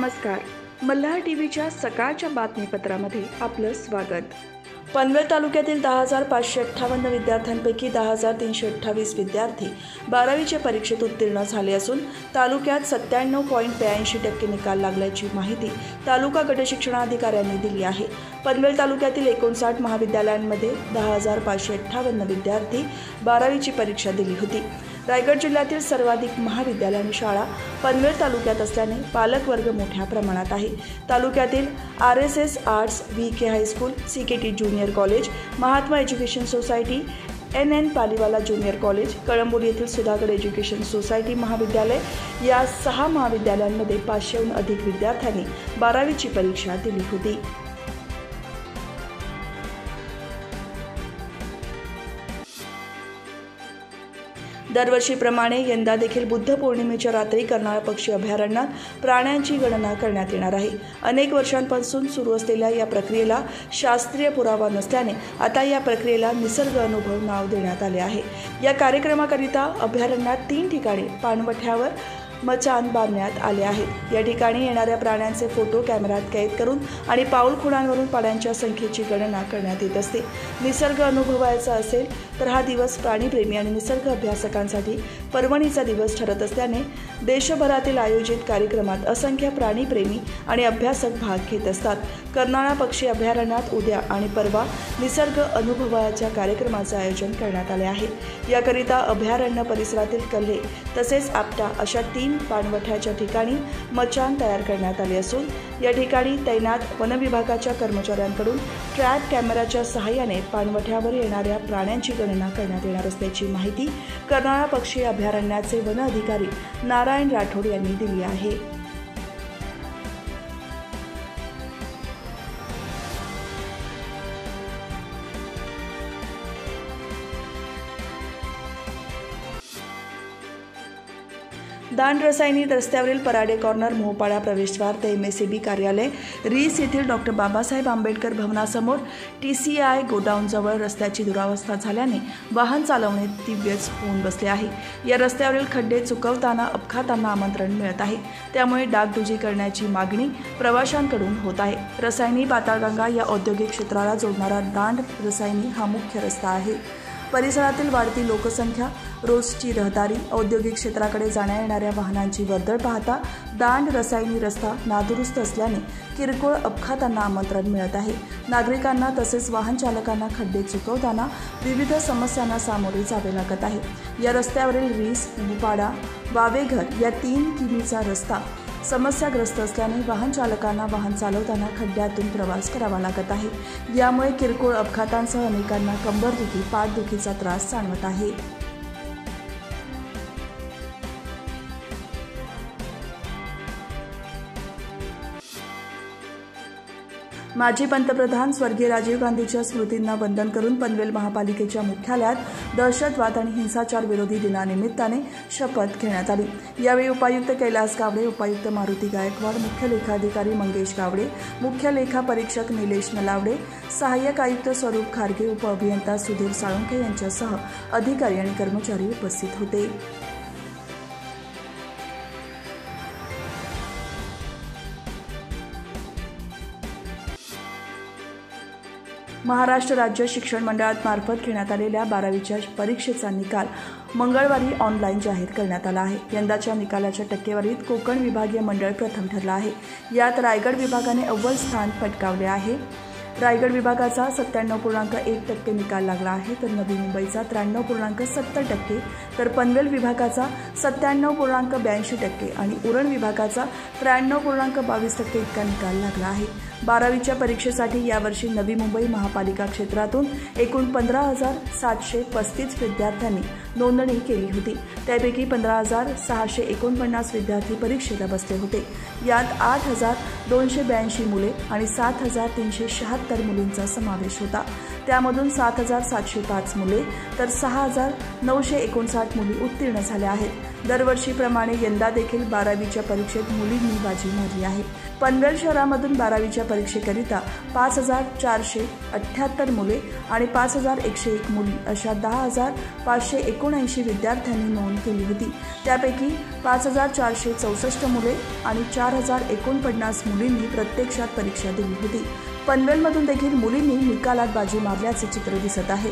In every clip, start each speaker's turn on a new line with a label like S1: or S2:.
S1: नमस्कार. मल्हार टीव्हीच्या सकाळच्या बातमीपत्रामध्ये आपलं स्वागत. पनवेल तालुक्यातील 10,558 विद्यार्थ्यांपैकी 10,328 विद्यार्थी 12वीच्या परीक्षेत उत्तीर्ण झाले असून तालुक्यात 97.82% निकाल लागल्याची माहिती तालुका गट शिक्षणाधिकाऱ्यांनी दिली आहे. पनवेल तालुक्यातील 59 महाविद्यालयांमध्ये 10,558 विद्यार्थी 12वीची परीक्षा दिली होती. रायगड जिल्ह्यातील सर्वाधिक महाविद्यालय आणि शाळा पनवेल तालुक्यात असल्याने पालक वर्ग मोठ्या प्रमाणात आहे. तालुक्यातील RSS arts, VK high school, CKT junior college, Mahatma education society, NN Paliwala junior college, Kalamboli येथील सुधागड एज्युकेशन सोसायटी महाविद्यालय या 6 महाविद्यालयांमध्ये 500हून अधिक विद्यार्थ्यांनी 12वीची परीक्षा दिली होती. दरवर्षीप्रमाणे यंदा देखील बुद्ध पौर्णिमेच्या रात्री कर्नाळ पक्षी अभयारण्यात प्राण्यांची गणना करण्यात येणार आहे. अनेक वर्षांपासून सुरू असलेल्या या प्रक्रियेला शास्त्रीय पुरावा नसल्याने आता या प्रक्रियेला निसर्ग अनुभव नाव देण्यात आले आहे. या कार्यक्रमाकरिता अभयारण्यात 3 ठिकाणी पाणवठ्यावर मचाण बांधण्यात आले आहेत. या ठिकाणी येणाऱ्या प्राण्यांचे फोटो कॅमेऱ्यात कैद करून आणि पाऊल खुणांवरून प्राण्यांच्या संख्येची गणना करण्यात येत असते. निसर्ग अनुभवायचा असेल तर हा दिवस प्राणीप्रेमी आणि निसर्ग अभ्यासकांसाठी पर्वणीचा दिवस ठरत असल्याने देशभरातील आयोजित कार्यक्रमात असंख्य प्राणीप्रेमी आणि अभ्यासक भाग घेत असतात. कर्नाळा पक्षी अभयारण्यात उद्या आणि परवा निसर्ग अनुभवाच्या कार्यक्रमाचे आयोजन करण्यात आले आहे. याकरिता अभयारण्य परिसरातील कल्हे तसेच आपटा अशा 3 पाणवठ्याच्या ठिकाणी मचाण तयार करण्यात आले असून या ठिकाणी तैनात वनविभागाच्या कर्मचाऱ्यांकडून ट्रॅक कॅमेऱ्याच्या सहाय्याने पाणवठ्यावर येणाऱ्या प्राण्यांची गणना करण्यात येणार असल्याची माहिती कर्नाळा पक्षी अभयारण्याचे वन अधिकारी नारायण राठोड यांनी दिली आहे. दांड रसायनी रस्त्यावरील पराडे कॉर्नर, मोहपाडा प्रवेशद्वार ते MSCB कार्यालय, रीस येथील डॉ. बाबासाहेब आंबेडकर भवनासमोर TCI गोडाऊनजवळ रस्त्याची दुरावस्था झाल्याने वाहन चालवणे तिव्यच होऊन बसले आहे. या रस्त्यावरील खड्डे चुकवताना अपघातांना आमंत्रण मिळत आहे. त्यामुळे डागडुजी करण्याची मागणी प्रवाशांकडून होत आहे. रसायनी पाताळगंगा या औद्योगिक क्षेत्राला जोडणारा दांड रसायनी हा मुख्य रस्ता आहे. परिसरातील वाढती लोकसंख्या, रोजची रहदारी, औद्योगिक क्षेत्राकडे जाण्या येणाऱ्या वाहनांची वर्दळ पाहता दांड रसायनी रस्ता नादुरुस्त असल्याने किरकोळ अपघातांना आमंत्रण मिळत आहे. नागरिकांना तसेच वाहन चालकांना खड्डे चुकवताना विविध समस्यांना सामोरे जावे लागत आहे. या रस्त्यावरील रीस, मोहपाडा, वावेघर या 3 किमीचा रस्ता समस्याग्रस्त असल्याने वाहन चालकांना वाहन चालवताना खड्ड्यातून प्रवास करावा लागत आहे. यामुळे किरकोळ अपघातांसह अनेकांना कंबरदुखी, पाठदुखीचा त्रास जाणवत आहे. माजी पंतप्रधान स्वर्गीय राजीव गांधीच्या स्मृतींना वंदन करून पनवेल महापालिकेच्या मुख्यालयात दहशतवाद आणि हिंसाचार विरोधी दिनानिमित्ताने शपथ घेण्यात आली. यावेळी उपायुक्त कैलास गावडे, उपायुक्त मारुती गायकवाड, मुख्य लेखाधिकारी मंगेश गावडे, मुख्य लेखा परीक्षक निलेश नलावडे, सहाय्यक आयुक्त स्वरूप खारगे, उपअभियंता सुधीर साळुंखे यांच्यासह अधिकारी आणि कर्मचारी उपस्थित होते. महाराष्ट्र राज्य शिक्षण मंडळात मार्फत घेण्यात आलेल्या 12वीच्या परीक्षेचा निकाल मंगळवारी ऑनलाईन जाहीर करण्यात आला आहे. यंदाच्या निकालाच्या टक्केवारीत कोकण विभागीय मंडळ प्रथम ठरलं आहे. यात रायगड विभागाने अव्वल स्थान पटकावले आहे. रायगड विभागाचा 97.1% निकाल लागला आहे तर नवी मुंबईचा 93.70%, तर पनवेल विभागाचा 97.82% आणि उरण विभागाचा 93.22% इतका निकाल लागला आहे. 12वीच्या परीक्षेसाठी यावर्षी नवी मुंबई महापालिका क्षेत्रातून एकूण 15,735 विद्यार्थ्यांनी नोंदणी केली होती. त्यापैकी 15,649 विद्यार्थी परीक्षेला बसले होते. यात 8,282 मुले आणि 7,376 मुलींचा समावेश होता. त्यामधून 7,705 मुले तर 6,959 मुली उत्तीर्ण झाल्या आहेत. दरवर्षीप्रमाणे यंदा देखील 12वीच्या परीक्षेत मुलींनी बाजी मारली आहे। पनवेल शहरामधून 12वीच्या परीक्षेकरिता 5,478 मुले आणि 5,101 मुली अशा 10,579 विद्यार्थ्यांनी नोंद केली होती। त्यापैकी 5,464 मुले आणि 4,049 मुलींनी प्रत्यक्षात परीक्षा दिली होती। पनवेलमधून देखील मुलींनी निकालात बाजी मारल्याचे चित्र दिसत आहे।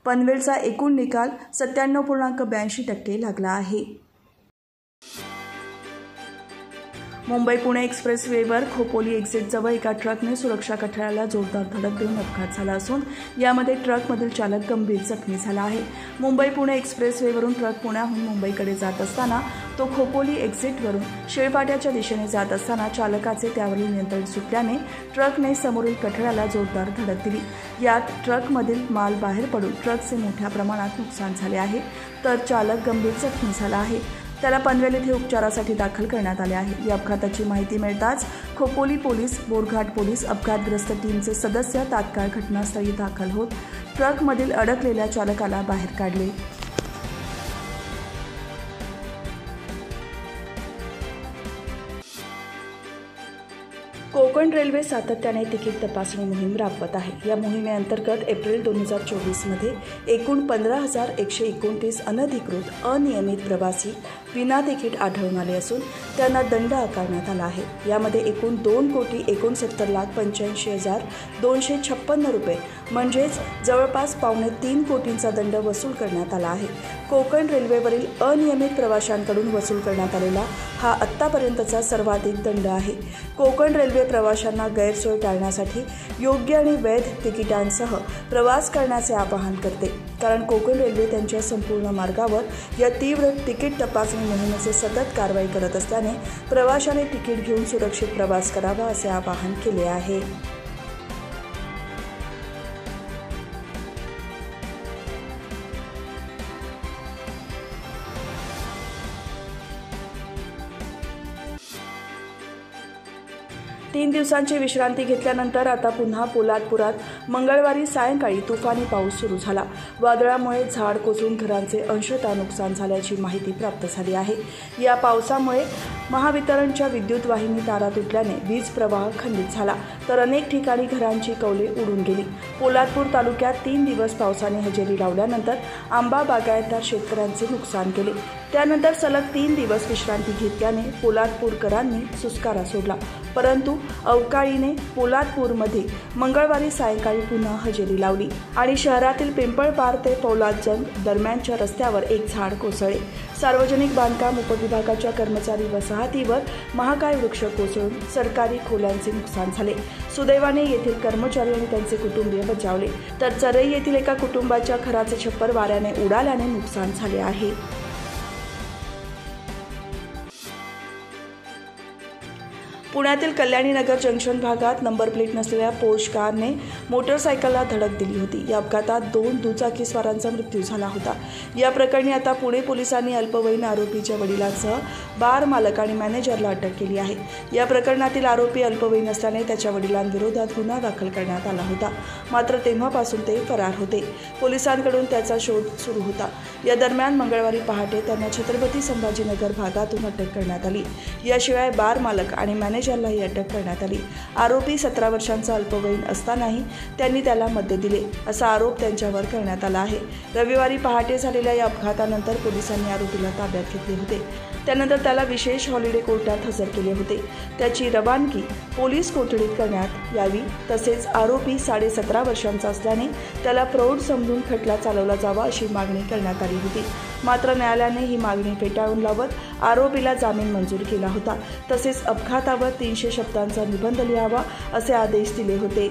S1: पनवेलचा एकूण निकाल 97.82% लागला आहे। मुंबई पुणे एक्सप्रेस वेवर खोपोली एक्झिटजवळ एका ट्रकने सुरक्षा कठड्याला जोरदार धडक देऊन अपघात झाला असून यामध्ये ट्रकमधील चालक गंभीर जखमी झाला आहे। मुंबई पुणे एक्सप्रेस वेवरून ट्रक पुण्याहून मुंबईकडे जात असताना तो खोपोली एक्झिटवरून शेळपाट्याच्या दिशेने जात असताना चालकाचे त्यावरील नियंत्रण सुटल्याने ट्रकने समोरील कठड्याला जोरदार धडक दिली। यात ट्रकमधील माल बाहेर पडून ट्रकचे मोठ्या प्रमाणात नुकसान झाले आहे, तर चालक गंभीर जखमी झाला आहे। त्याला पनवेल येथे उपचारासाठी दाखल करण्यात आले आहे। या अपघाताची माहिती मिळताच खोपोली पोलीस, बोरघाट पोलीस अपघातग्रस्त टीमचे सदस्य तात्काळ घटनास्थळी दाखल होत ट्रकमधील अडकलेल्या चालकाला बाहेर काढले। कोकण रेल्वे सातत्याने तिकीट तपासणी मोहीम राबवत आहे। या मोहिमेअंतर्गत एप्रिल 2024 मध्ये एकूण 15,129 अनधिकृत अनियमित प्रवासी विना तिकीट आढळून आले असून त्यांना दंड आकारण्यात आला आहे। यामध्ये एकूण 2,69,85,256 रुपये म्हणजेच जवळपास 2.25 कोटींचा दंड वसूल करण्यात आला आहे। कोकण रेल्वेवरील अनियमित प्रवाशांकडून वसूल करण्यात आलेला हा आत्तापर्यंतचा सर्वाधिक दंड आहे। कोकण रेल्वे प्रवाशांना गैरसोय टाळण्यासाठी योग्य आणि वैध तिकिटांसह प्रवास करण्याचे आवाहन करते, कारण कोकण रेल्वे त्यांच्या संपूर्ण मार्गावर या तीव्र तिकीट तपासणी मोहिमेचे सतत कारवाई करत असल्याने प्रवाशांनी तिकीट घेऊन सुरक्षित प्रवास करावा असे आवाहन केले आहे। तीन दिवसांची विश्रांती घेतल्यानंतर आता पुन्हा पोलादपुरात मंगळवारी सायंकाळी तुफानी पाऊस सुरू झाला। वादळामुळे झाड कोसळून घरांचे अंशतः नुकसान झाल्याची माहिती प्राप्त झाली आहे। या पावसामुळे महावितरणच्या विद्युत वाहिनी तारा तुटल्याने वीज प्रवाह खंडित झाला, तर अनेक ठिकाणी घरांची कौले उडून गेली। पोलादपूर तालुक्यात 3 दिवस पावसाने हजेरी लावल्यानंतर आंबा बागायतदार शेतकऱ्यांचे नुकसान केले। त्यानंतर सलग 3 दिवस विश्रांती घेतल्याने पोलादपूरकरांनी सुस्कारा सोडला, परंतु अवकाळीने पोलादपूरमध्ये मंगळवारी सायंकाळी पुन्हा हजेरी लावली आणि शहरातील पिंपळपार ते पौलादजंग दरम्यानच्या रस्त्यावर एक झाड कोसळले। सार्वजनिक बांधकाम उपविभागाच्या कर्मचारी वसाहतीवर महाकाय वृक्ष कोसळून सरकारी खोल्यांचे नुकसान झाले। सुदैवाने येथील कर्मचारी आणि त्यांचे कुटुंबीय बचावले, तर चरई येथील एका कुटुंबाच्या घराचे छप्पर वाऱ्याने उडाल्याने नुकसान झाले आहे। पुण्यातील कल्याणीनगर जंक्शन भागात नंबर प्लेट नसलेल्या पोर्श कारने मोटरसायकलला धडक दिली होती। या अपघातात 2 दुचाकीस्वारांचा मृत्यू झाला होता। या प्रकरणी आता पुणे पोलिसांनी अल्पवयीन आरोपीच्या वडिलांसह बार मालक आणि मॅनेजरला अटक केली आहे। या प्रकरणातील आरोपी अल्पवयीन असल्याने त्याच्या वडिलांविरोधात गुन्हा दाखल करण्यात आला होता, मात्र तेव्हापासून ते फरार होते। पोलिसांकडून त्याचा शोध सुरू होता। या दरम्यान मंगळवारी पहाटे त्यांना छत्रपती संभाजीनगर भागातून अटक करण्यात आली। याशिवाय बार मालक आणि मॅनेजरलाही अटक करण्यात आली। आरोपी 17 वर्षांचा अल्पवयीन असतानाही त्यांनी त्याला मद्य दिले असा आरोप त्यांच्यावर करण्यात आला आहे। रविवारी पहाटे झालेल्या या अपघातानंतर पोलिसांनी आरोपीला ताब्यात घेतले होते। त्यानंतर त्याला विशेष हॉलिडे कोर्टात हजर केले होते। त्याची रवानगी पोलीस कोठडीत करण्यात यावी, तसेच आरोपी 17.5 वर्षांचा असल्याने त्याला प्रौढ समजून खटला चालवला जावा अशी मागणी करण्यात आली होती, मात्र न्यायालयाने ही मागणी फेटाळून लावत आरोपीला जामीन मंजूर केला होता। तसेच अपघातावर 300 शब्दांचा निबंध लिहावा असे आदेश दिले होते।